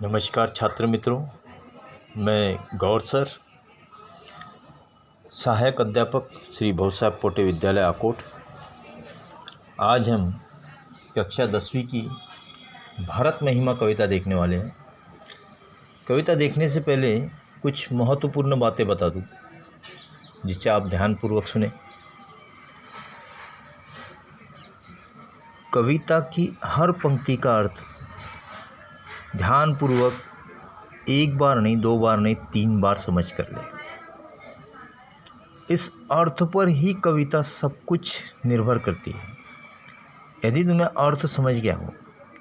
नमस्कार छात्र मित्रों, मैं गौर सर, सहायक अध्यापक श्री भवसाहेब पोटे विद्यालय आकोट। आज हम कक्षा 10वीं की भारत महिमा कविता देखने वाले हैं। कविता देखने से पहले कुछ महत्वपूर्ण बातें बता दूं, जिससे आप ध्यानपूर्वक सुने। कविता की हर पंक्ति का अर्थ ध्यानपूर्वक एक बार नहीं, दो बार नहीं, 3 बार समझ कर ले। इस अर्थ पर ही कविता सब कुछ निर्भर करती है। यदि तुम्हें अर्थ समझ गया हो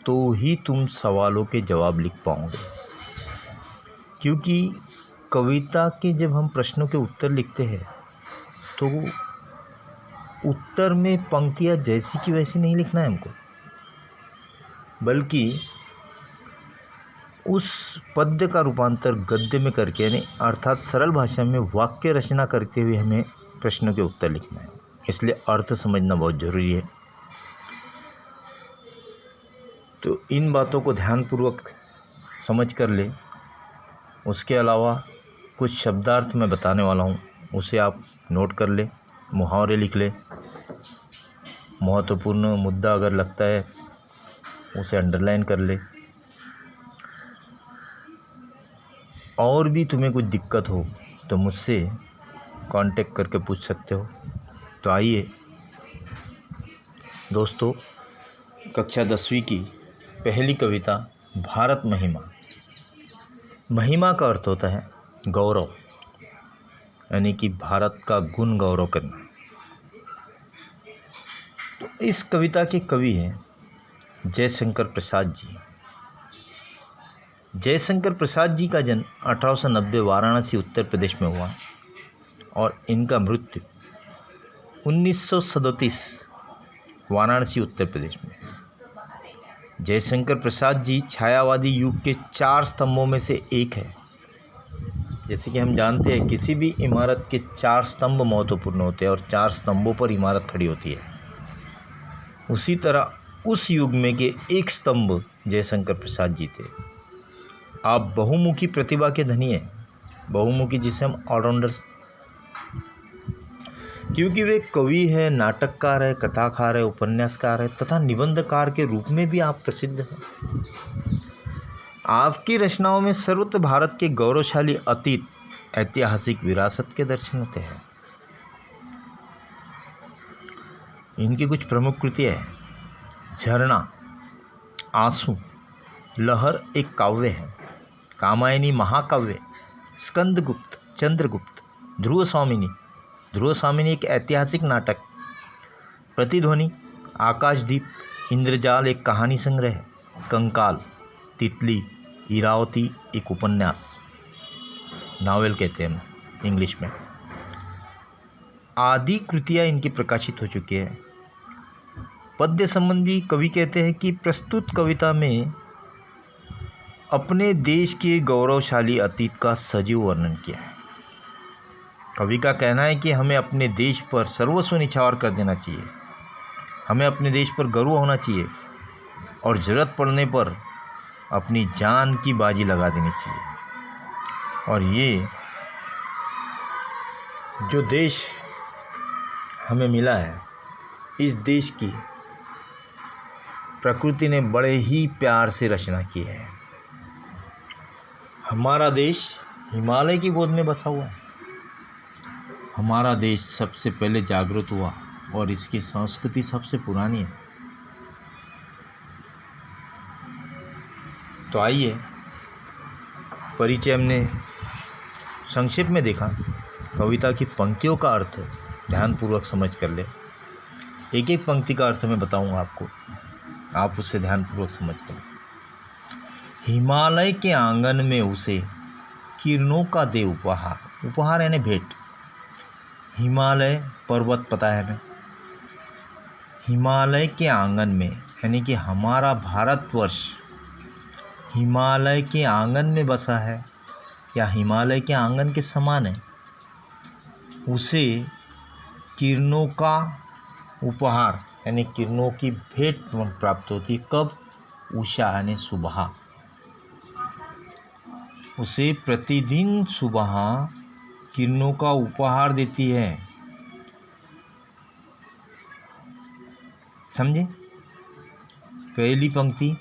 तो ही तुम सवालों के जवाब लिख पाओगे, क्योंकि कविता के जब हम प्रश्नों के उत्तर लिखते हैं तो उत्तर में पंक्तियाँ जैसी की वैसी नहीं लिखना है हमको, बल्कि उस पद्य का रूपांतर गद्य में करके, यानी अर्थात सरल भाषा में वाक्य रचना करते हुए हमें प्रश्नों के उत्तर लिखना है। इसलिए अर्थ समझना बहुत ज़रूरी है। तो इन बातों को ध्यानपूर्वक समझ कर ले। उसके अलावा कुछ शब्दार्थ मैं बताने वाला हूँ, उसे आप नोट कर ले, मुहावरे लिख ले। महत्वपूर्ण मुद्दा अगर लगता है उसे अंडरलाइन कर ले। और भी तुम्हें कुछ दिक्कत हो तो मुझसे कांटेक्ट करके पूछ सकते हो। तो आइए दोस्तों, कक्षा 10वीं की पहली कविता भारत महिमा। महिमा का अर्थ होता है गौरव, यानी कि भारत का गुण गौरव करना। तो इस कविता के कवि हैं जयशंकर प्रसाद जी। जयशंकर प्रसाद जी का जन्म 1890 वाराणसी उत्तर प्रदेश में हुआ और इनका मृत्यु 1937 वाराणसी उत्तर प्रदेश में। जयशंकर प्रसाद जी छायावादी युग के 4 स्तंभों में से एक है। जैसे कि हम जानते हैं किसी भी इमारत के 4 स्तंभ महत्वपूर्ण होते हैं और 4 स्तंभों पर इमारत खड़ी होती है। उसी तरह उस युग में के एक स्तंभ जयशंकर प्रसाद जी थे। आप बहुमुखी प्रतिभा के धनी हैं, बहुमुखी जिसे हम ऑलराउंडर, क्योंकि वे कवि हैं, नाटककार है, कथाकार है, उपन्यासकार है तथा निबंधकार के रूप में भी आप प्रसिद्ध हैं। आपकी रचनाओं में सर्वत्र भारत के गौरवशाली अतीत, ऐतिहासिक विरासत के दर्शन होते हैं। इनकी कुछ प्रमुख कृतियाँ हैं। झरना, आंसू, लहर एक काव्य है। कामायनी महाकाव्य, स्कंदगुप्त, चंद्रगुप्त, ध्रुव स्वामिनी एक ऐतिहासिक नाटक, प्रतिध्वनि, आकाशदीप, इंद्रजाल एक कहानी संग्रह, कंकाल, तितली, इरावती एक उपन्यास, नावल कहते हैं इंग्लिश में, आदि कृतियाँ इनकी प्रकाशित हो चुकी है। पद्य संबंधी कवि कहते हैं कि प्रस्तुत कविता में अपने देश के गौरवशाली अतीत का सजीव वर्णन किया है। कवि का कहना है कि हमें अपने देश पर सर्वस्व निछावर कर देना चाहिए, हमें अपने देश पर गर्व होना चाहिए और ज़रूरत पड़ने पर अपनी जान की बाजी लगा देनी चाहिए। और ये जो देश हमें मिला है, इस देश की प्रकृति ने बड़े ही प्यार से रचना की है। हमारा देश हिमालय की गोद में बसा हुआ है। हमारा देश सबसे पहले जागृत हुआ और इसकी संस्कृति सबसे पुरानी है। तो आइए, परिचय हमने संक्षेप में देखा। कविता की पंक्तियों का अर्थ ध्यानपूर्वक समझ कर ले। एक एक पंक्ति का अर्थ मैं बताऊंगा आपको, आप उसे ध्यानपूर्वक समझ कर ले। हिमालय के आंगन में उसे किरणों का दे उपहार, उपहार यानी भेंट। हिमालय पर्वत पता है हमें। हिमालय के आंगन में यानी कि हमारा भारतवर्ष हिमालय के आंगन में बसा है या हिमालय के आंगन के समान है। उसे किरणों का उपहार यानी किरणों की भेंट प्राप्त होती। कब? उषा यानी सुबह। उसे प्रतिदिन सुबह किरणों का उपहार देती है। समझे? पहली पंक्ति,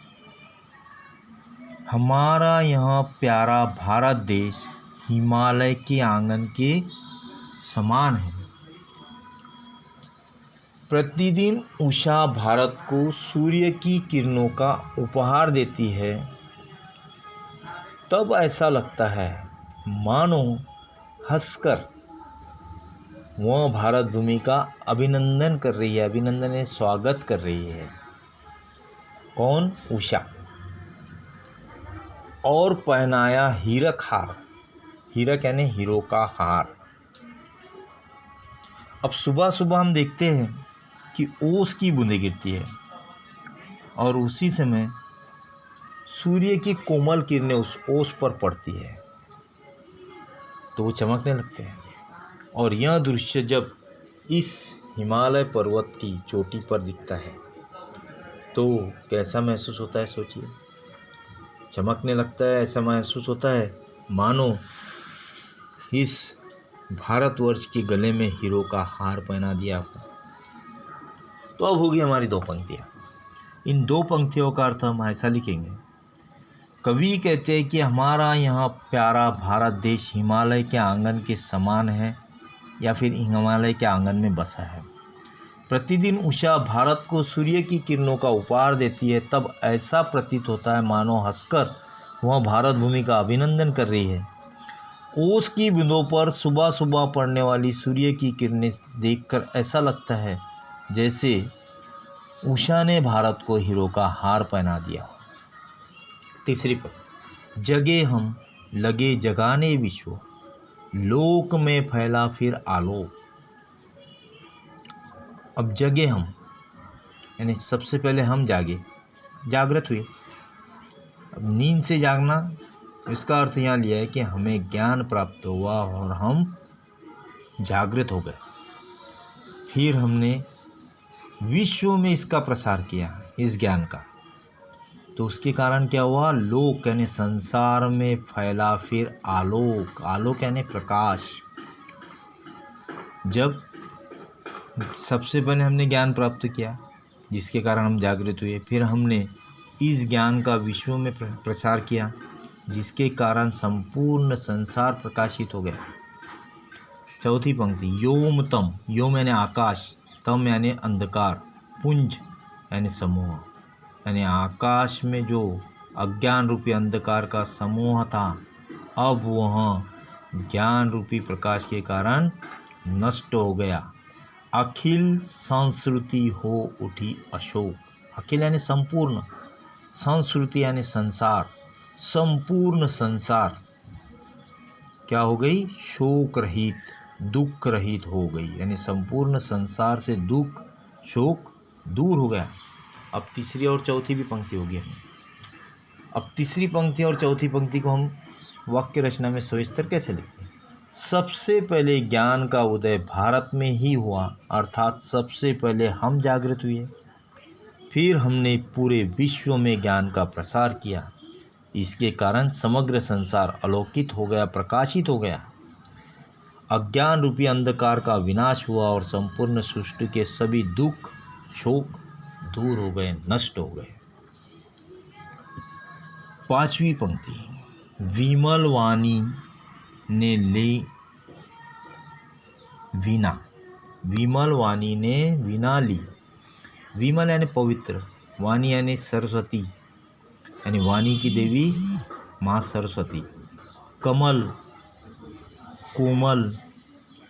हमारा यह प्यारा भारत देश हिमालय के आंगन के समान है। प्रतिदिन उषा भारत को सूर्य की किरणों का उपहार देती है, तब ऐसा लगता है मानो हंसकर वह भारत भूमि का अभिनंदन कर रही है, अभिनंदन है स्वागत कर रही है। कौन? उषा। और पहनाया हीरक हार, हीरक यानी हीरो का हार। अब सुबह सुबह हम देखते हैं कि ओस की बूंदें गिरती है और उसी समय सूर्य की कोमल किरणें उस ओस पर पड़ती है तो वो चमकने लगते हैं। और यह दृश्य जब इस हिमालय पर्वत की चोटी पर दिखता है तो कैसा महसूस होता है? सोचिए, चमकने लगता है, ऐसा महसूस होता है मानो इस भारतवर्ष के गले में हीरो का हार पहना दिया हो। तो अब होगी हमारी दो पंक्तियाँ। इन दो पंक्तियों का अर्थ हम ऐसा लिखेंगे। कवि कहते हैं कि हमारा यहाँ प्यारा भारत देश हिमालय के आंगन के समान है या फिर हिमालय के आंगन में बसा है। प्रतिदिन उषा भारत को सूर्य की किरणों का उपहार देती है, तब ऐसा प्रतीत होता है मानो हंसकर वह भारत भूमि का अभिनंदन कर रही है। ओस की बूंदों पर सुबह सुबह पड़ने वाली सूर्य की किरणें देखकर ऐसा लगता है जैसे उषा ने भारत को हीरो का हार पहना दिया। तीसरी पंक्ति, जगे हम लगे जगाने विश्व, लोक में फैला फिर आलोक। अब जगे हम यानी सबसे पहले हम जागे, जागृत हुए। अब नींद से जागना, इसका अर्थ यहाँ लिया है कि हमें ज्ञान प्राप्त हुआ और हम जागृत हो गए। फिर हमने विश्व में इसका प्रसार किया, इस ज्ञान का, तो उसके कारण क्या हुआ? लोक यानी संसार में फैला फिर आलोक, आलोक यानी प्रकाश। जब सबसे पहले हमने ज्ञान प्राप्त किया जिसके कारण हम जागृत हुए, फिर हमने इस ज्ञान का विश्व में प्रचार किया जिसके कारण संपूर्ण संसार प्रकाशित हो गया। चौथी पंक्ति, योम तम, योम यानी आकाश, तम यानी अंधकार, पुंज यानी समूह, यानी आकाश में जो अज्ञान रूपी अंधकार का समूह था अब वह ज्ञान रूपी प्रकाश के कारण नष्ट हो गया। अखिल संस्कृति हो उठी अशोक, अखिल यानी संपूर्ण, संस्कृति यानी संसार, संपूर्ण संसार क्या हो गई? शोक रहित, दुख रहित हो गई, यानी संपूर्ण संसार से दुख शोक दूर हो गया। अब तीसरी और चौथी भी पंक्ति होगी। अब तीसरी पंक्ति और चौथी पंक्ति को हम वाक्य रचना में सविस्तर कैसे लिखते हैं? सबसे पहले ज्ञान का उदय भारत में ही हुआ, अर्थात सबसे पहले हम जागृत हुए, फिर हमने पूरे विश्व में ज्ञान का प्रसार किया। इसके कारण समग्र संसार अलौकित हो गया, प्रकाशित हो गया। अज्ञान रूपी अंधकार का विनाश हुआ और संपूर्ण सृष्टि के सभी दुख शोक दूर हो गए, नष्ट हो गए। पांचवी पंक्ति, विमल वाणी ने ले वीणा, विमल वाणी ने वीणा ली। विमल यानी पवित्र, वाणी यानी सरस्वती, यानी वाणी की देवी माँ सरस्वती। कमल कोमल,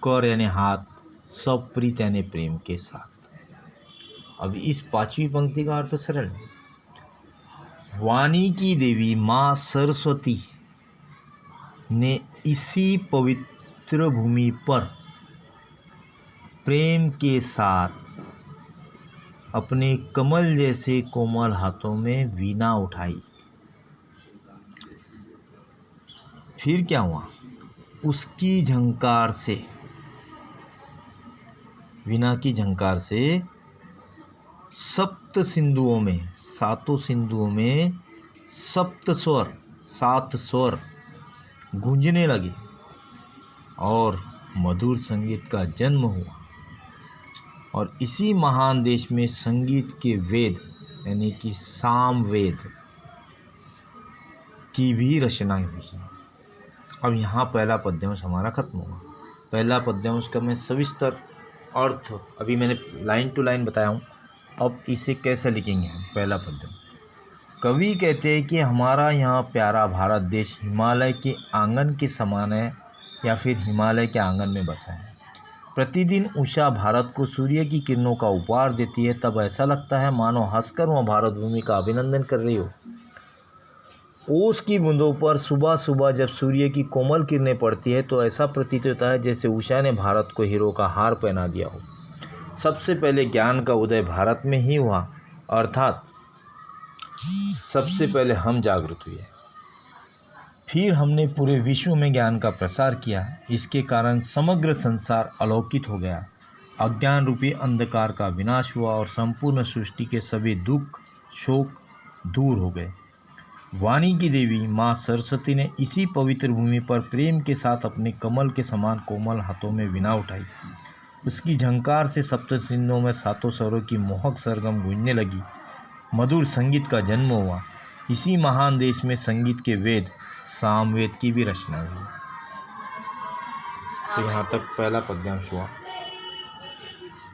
कर यानी हाथ, सप्रीत यानी प्रेम के साथ। अब इस पांचवी पंक्ति का अर्थ सरल है। वाणी की देवी माँ सरस्वती ने इसी पवित्र भूमि पर प्रेम के साथ अपने कमल जैसे कोमल हाथों में वीणा उठाई। फिर क्या हुआ? उसकी झंकार से, वीणा की झंकार से सप्त सिंधुओं में, सातों सिंधुओं में सप्त स्वर, सात स्वर गूंजने लगे और मधुर संगीत का जन्म हुआ। और इसी महान देश में संगीत के वेद यानी कि सामवेद की भी रचना हुई। अब यहाँ पहला पद्यांश हमारा खत्म हुआ। पहला पद्यांश का मैं सविस्तर अर्थ अभी मैंने लाइन टू लाइन बताया हूँ। अब इसे कैसे लिखेंगे हम? पहला पद्यांश, कवि कहते हैं कि हमारा यहाँ प्यारा भारत देश हिमालय के आंगन के समान है या फिर हिमालय के आंगन में बसा है। प्रतिदिन उषा भारत को सूर्य की किरणों का उपहार देती है, तब ऐसा लगता है मानो हंसकर वह भारत भूमि का अभिनंदन कर रही हो। ओस की बूंदों पर सुबह सुबह जब सूर्य की कोमल किरणें पड़ती है तो ऐसा प्रतीत होता है जैसे उषा ने भारत को हीरो का हार पहना दिया हो। सबसे पहले ज्ञान का उदय भारत में ही हुआ, अर्थात सबसे पहले हम जागृत हुए, फिर हमने पूरे विश्व में ज्ञान का प्रसार किया। इसके कारण समग्र संसार अलौकिक हो गया। अज्ञान रूपी अंधकार का विनाश हुआ और संपूर्ण सृष्टि के सभी दुख शोक दूर हो गए। वाणी की देवी माँ सरस्वती ने इसी पवित्र भूमि पर प्रेम के साथ अपने कमल के समान कोमल हाथों में वीणा उठाई। उसकी झंकार से सप्त सिंधुओं में सातों स्वरों की मोहक सरगम गूंजने लगी। मधुर संगीत का जन्म हुआ। इसी महान देश में संगीत के वेद सामवेद की भी रचना हुई। तो यहाँ तक पहला पद्यांश हुआ।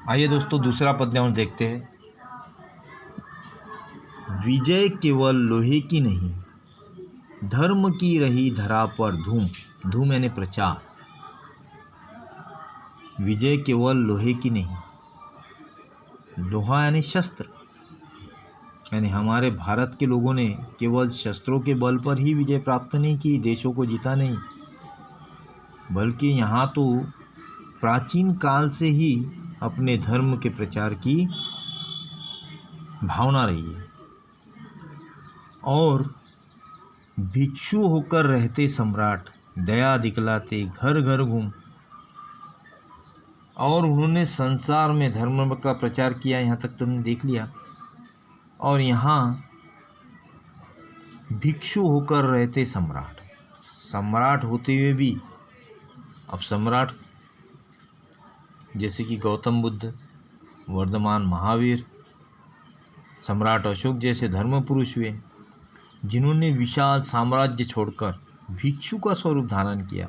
आइए दोस्तों दूसरा पद्यांश देखते हैं। विजय केवल लोहे की नहीं, धर्म की रही धरा पर धूम। धूम यानी प्रचार। विजय केवल लोहे की नहीं, लोहा यानी शस्त्र, यानी हमारे भारत के लोगों ने केवल शस्त्रों के बल पर ही विजय प्राप्त नहीं की, देशों को जीता नहीं, बल्कि यहाँ तो प्राचीन काल से ही अपने धर्म के प्रचार की भावना रही है। और भिक्षु होकर रहते सम्राट, दया दिखलाते घर घर घूम, और उन्होंने संसार में धर्म का प्रचार किया। यहाँ तक तुमने देख लिया। और यहाँ भिक्षु होकर रहते सम्राट, सम्राट होते हुए भी, अब सम्राट जैसे कि गौतम बुद्ध, वर्धमान महावीर, सम्राट अशोक जैसे धर्म पुरुष हुए, जिन्होंने विशाल साम्राज्य छोड़कर भिक्षु का स्वरूप धारण किया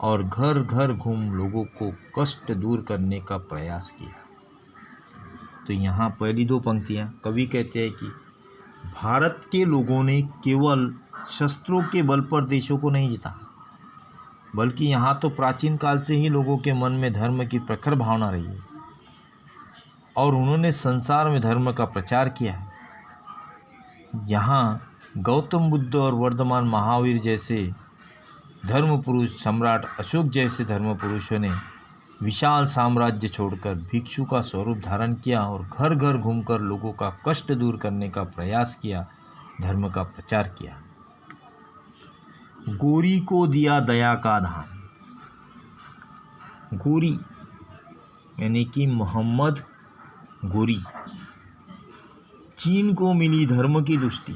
और घर घर घूम लोगों को कष्ट दूर करने का प्रयास किया। तो यहाँ पहली दो पंक्तियाँ कवि कहते हैं कि भारत के लोगों ने केवल शस्त्रों के बल पर देशों को नहीं जीता, बल्कि यहाँ तो प्राचीन काल से ही लोगों के मन में धर्म की प्रखर भावना रही है और उन्होंने संसार में धर्म का प्रचार किया है। यहाँ गौतम बुद्ध और वर्धमान महावीर जैसे धर्म पुरुष, सम्राट अशोक जैसे धर्म पुरुषों ने विशाल साम्राज्य छोड़कर भिक्षु का स्वरूप धारण किया और घर घर घूमकर लोगों का कष्ट दूर करने का प्रयास किया, धर्म का प्रचार किया। गोरी को दिया दया का दान। गोरी यानी कि मोहम्मद गोरी, चीन को मिली धर्म की दृष्टि।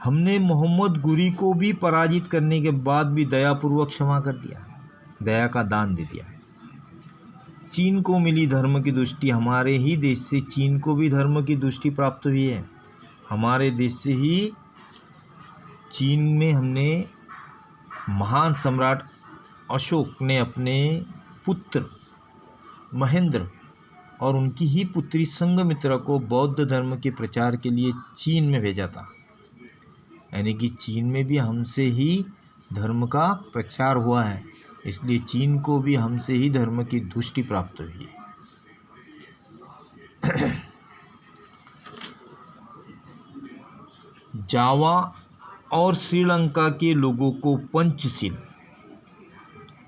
हमने मोहम्मद गोरी को भी पराजित करने के बाद भी दयापूर्वक क्षमा कर दिया, दया का दान दे दिया। चीन को मिली धर्म की दृष्टि, हमारे ही देश से चीन को भी धर्म की दृष्टि प्राप्त हुई है। हमारे देश से ही चीन में हमने महान सम्राट अशोक ने अपने पुत्र महेंद्र और उनकी ही पुत्री संघमित्रा को बौद्ध धर्म के प्रचार के लिए चीन में भेजा था। यानी कि चीन में भी हमसे ही धर्म का प्रचार हुआ है, इसलिए चीन को भी हमसे ही धर्म की दृष्टि प्राप्त हुई है। जावा और श्रीलंका के लोगों को पंचशील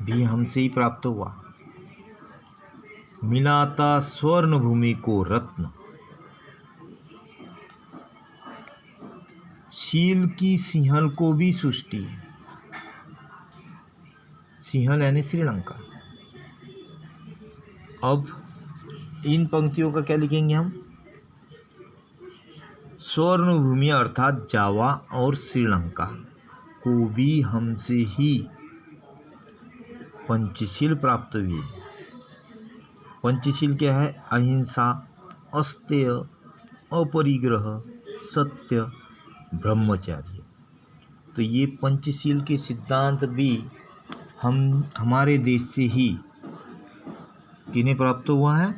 भी हमसे ही प्राप्त हुआ। मिलाता स्वर्ण भूमि को रत्न। शील की सिंहल को भी सृष्टि। सिंहल यानी श्रीलंका। अब इन पंक्तियों का क्या लिखेंगे हम? स्वर्ण भूमि अर्थात जावा और श्रीलंका को भी हमसे ही पंचशील प्राप्त हुई। पंचशील क्या है? अहिंसा, अस्तेय, अपरिग्रह, सत्य, ब्रह्मचर्य। तो ये पंचशील के सिद्धांत भी हमारे देश से ही किन्हें प्राप्त हुआ है?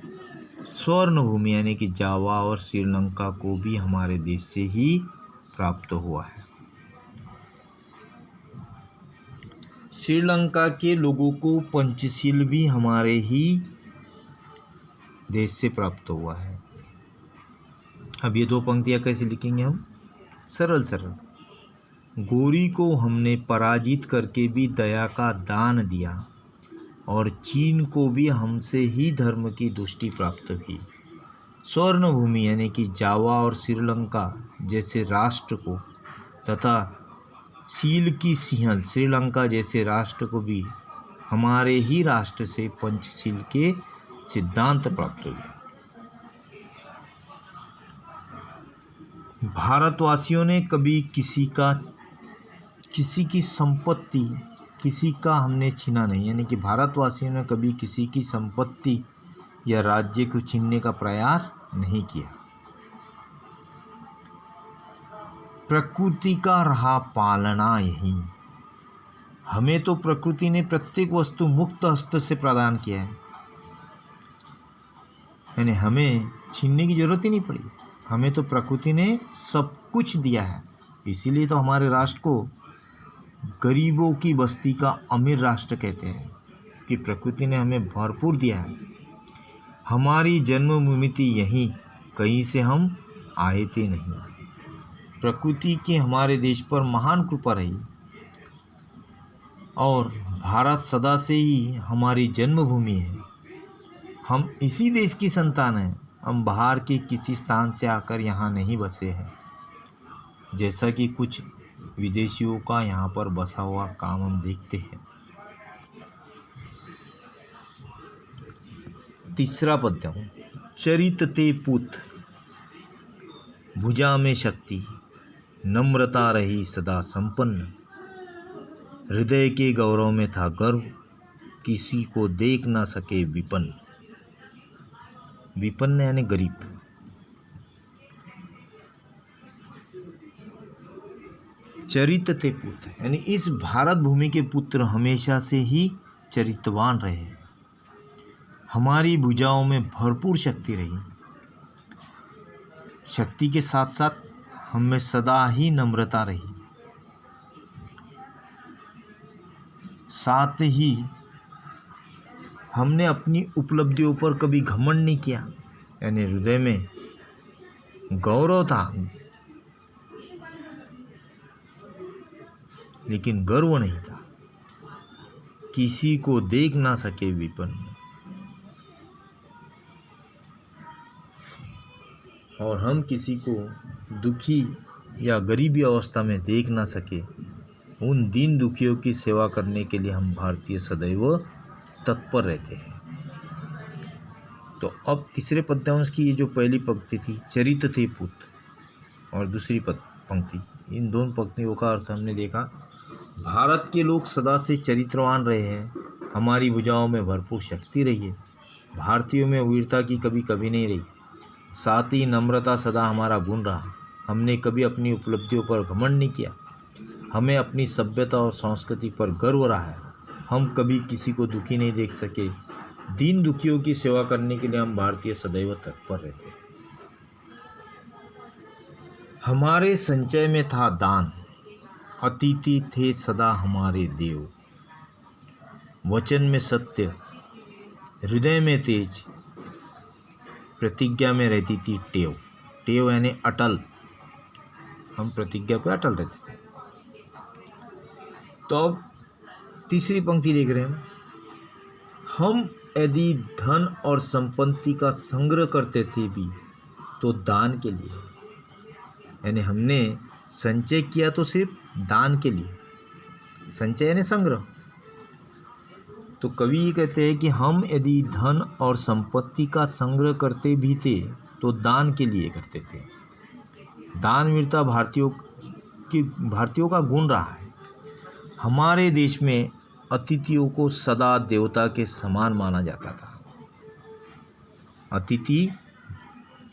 स्वर्ण भूमि यानी कि जावा और श्रीलंका को भी हमारे देश से ही प्राप्त हुआ है। श्रीलंका के लोगों को पंचशील भी हमारे ही देश से प्राप्त हुआ है। अब ये दो पंक्तियाँ कैसे लिखेंगे हम? सरल सरल। गोरी को हमने पराजित करके भी दया का दान दिया और चीन को भी हमसे ही धर्म की दृष्टि प्राप्त हुई। स्वर्ण भूमि यानी कि जावा और श्रीलंका जैसे राष्ट्र को तथा शील की सिंहल श्रीलंका जैसे राष्ट्र को भी हमारे ही राष्ट्र से पंचशील के सिद्धांत प्राप्त हुए। भारतवासियों ने कभी किसी की संपत्ति किसी का हमने छीना नहीं, यानी कि भारतवासियों ने कभी किसी की संपत्ति या राज्य को छीनने का प्रयास नहीं किया। प्रकृति का रहा पालना यही। हमें तो प्रकृति ने प्रत्येक वस्तु मुक्त हस्त से प्रदान किया है, यानी हमें छीनने की जरूरत ही नहीं पड़ी। हमें तो प्रकृति ने सब कुछ दिया है। इसीलिए तो हमारे राष्ट्र को गरीबों की बस्ती का अमीर राष्ट्र कहते हैं कि प्रकृति ने हमें भरपूर दिया है। हमारी जन्मभूमि थी यहीं, कहीं से हम आए थे नहीं। प्रकृति की हमारे देश पर महान कृपा रही और भारत सदा से ही हमारी जन्मभूमि है। हम इसी देश की संतान हैं। हम बाहर के किसी स्थान से आकर यहाँ नहीं बसे हैं, जैसा कि कुछ विदेशियों का यहाँ पर बसा हुआ काम हम देखते हैं। तीसरा पद्य। चरित ते पूत, भुजा में शक्ति, नम्रता रही सदा संपन्न। हृदय के गौरव में था गर्व, किसी को देख ना सके विपन्न। विपन्न यानी गरीब। चरित ते पुत्र यानी इस भारत भूमि के पुत्र हमेशा से ही चरित्रवान रहे। हमारी भुजाओं में भरपूर शक्ति रही। शक्ति के साथ साथ हम में सदा ही नम्रता रही। साथ ही हमने अपनी उपलब्धियों पर कभी घमंड नहीं किया, यानी हृदय में गौरव था लेकिन गर्व नहीं था। किसी को देख ना सके विपन्न, और हम किसी को दुखी या गरीबी अवस्था में देख ना सके। उन दीन दुखियों की सेवा करने के लिए हम भारतीय सदैव तत्पर रहते हैं। तो अब तीसरे पद्यांश की ये जो पहली पंक्ति थी चरित थे पुत, और दूसरी पंक्ति, इन दोनों पंक्तियों का अर्थ हमने देखा। भारत के लोग सदा से चरित्रवान रहे हैं। हमारी भुजाओं में भरपूर शक्ति रही है। भारतीयों में वीरता की कभी कभी नहीं रही। साथ ही नम्रता सदा हमारा गुण रहा। हमने कभी अपनी उपलब्धियों पर घमंड नहीं किया। हमें अपनी सभ्यता और संस्कृति पर गर्व रहा है। हम कभी किसी को दुखी नहीं देख सके। दीन दुखियों की सेवा करने के लिए हम भारतीय सदैव तत्पर रहते हैं। हमारे संचय में था दान, अतिथि थे सदा हमारे देव। वचन में सत्य, हृदय में तेज, प्रतिज्ञा में रहती थी टेव। टेव यानी अटल। हम प्रतिज्ञा पे अटल रहते थे। तो अब तीसरी पंक्ति देख रहे हैं हम यदि धन और संपत्ति का संग्रह करते थे भी तो दान के लिए, यानी हमने संचय किया तो सिर्फ दान के लिए। संचय यानी संग्रह। तो कवि ये कहते हैं कि हम यदि धन और संपत्ति का संग्रह करते भी थे तो दान के लिए करते थे। दान वीरता भारतीयों का गुण रहा है। हमारे देश में अतिथियों को सदा देवता के समान माना जाता था। अतिथि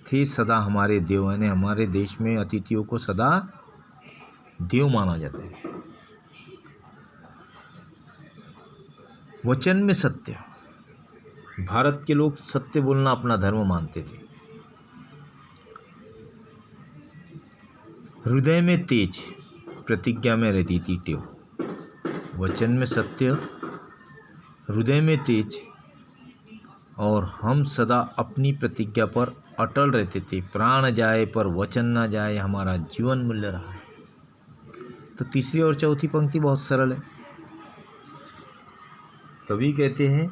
थे सदा हमारे देव, यानी हमारे देश में अतिथियों को सदा देव माना जाता है। वचन में सत्य, भारत के लोग सत्य बोलना अपना धर्म मानते थे। हृदय में तेज, प्रतिज्ञा में रहती थी टेव। वचन में सत्य, हृदय में तेज, और हम सदा अपनी प्रतिज्ञा पर अटल रहते थे। प्राण जाए पर वचन ना जाए, हमारा जीवन मूल्य रहा है। तो तीसरी और चौथी पंक्ति बहुत सरल है। कवि कहते हैं,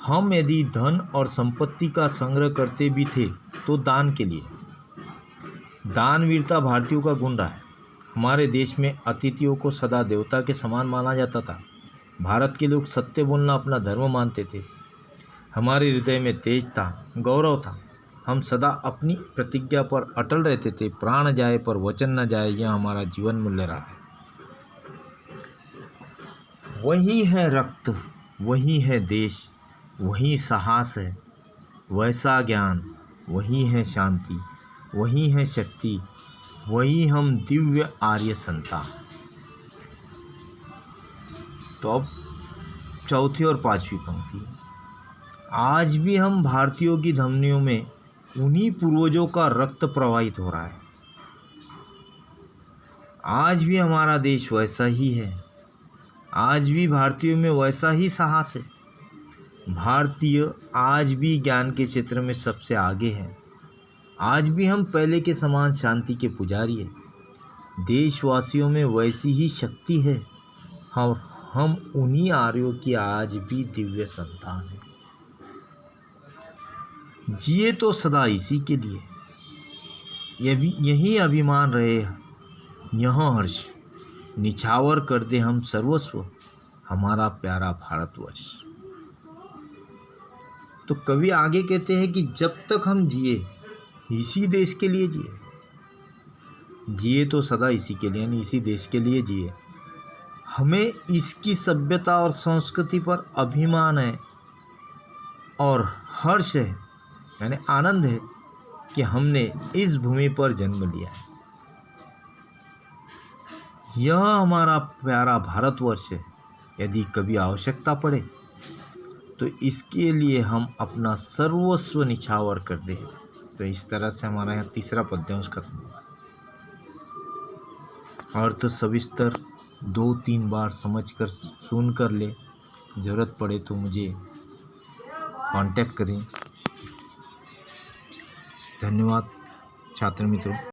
हम यदि धन और संपत्ति का संग्रह करते भी थे तो दान के लिए। दानवीरता भारतीयों का गुण रहा है। हमारे देश में अतिथियों को सदा देवता के समान माना जाता था। भारत के लोग सत्य बोलना अपना धर्म मानते थे। हमारे हृदय में तेज था, गौरव था। हम सदा अपनी प्रतिज्ञा पर अटल रहते थे। प्राण जाए पर वचन न जाए, यह हमारा जीवन मूल्य रहा है। वही है रक्त, वही है देश, वही साहस है, वैसा ज्ञान, वही है शांति, वही है शक्ति, वही हम दिव्य आर्य संतान। तो अब चौथी और पांचवी पंक्ति। आज भी हम भारतीयों की धमनियों में उन्हीं पूर्वजों का रक्त प्रवाहित हो रहा है। आज भी हमारा देश वैसा ही है। आज भी भारतीयों में वैसा ही साहस है। भारतीय आज भी ज्ञान के क्षेत्र में सबसे आगे हैं। आज भी हम पहले के समान शांति के पुजारी हैं। देशवासियों में वैसी ही शक्ति है। हम उन्हीं आर्यों की आज भी दिव्य संतान हैं। जिए तो सदा इसी के लिए, यही अभिमान रहे, यहाँ हर्ष, निछावर कर दे हम सर्वस्व, हमारा प्यारा भारतवर्ष। तो कवि आगे कहते हैं कि जब तक हम जिए इसी देश के लिए जिए तो सदा इसी के लिए, यानी इसी देश के लिए जिए। हमें इसकी सभ्यता और संस्कृति पर अभिमान है और हर्ष है, यानी आनंद है कि हमने इस भूमि पर जन्म लिया है। यह हमारा प्यारा भारतवर्ष है। यदि कभी आवश्यकता पड़े तो इसके लिए हम अपना सर्वस्व निछावर कर दें। तो इस तरह से हमारा यहाँ तीसरा पद्यांश खत्म हुआ। अर्थ सविस्तर 2-3 बार समझकर सुन कर ले। ज़रूरत पड़े तो मुझे कांटेक्ट करें। धन्यवाद छात्र मित्रों।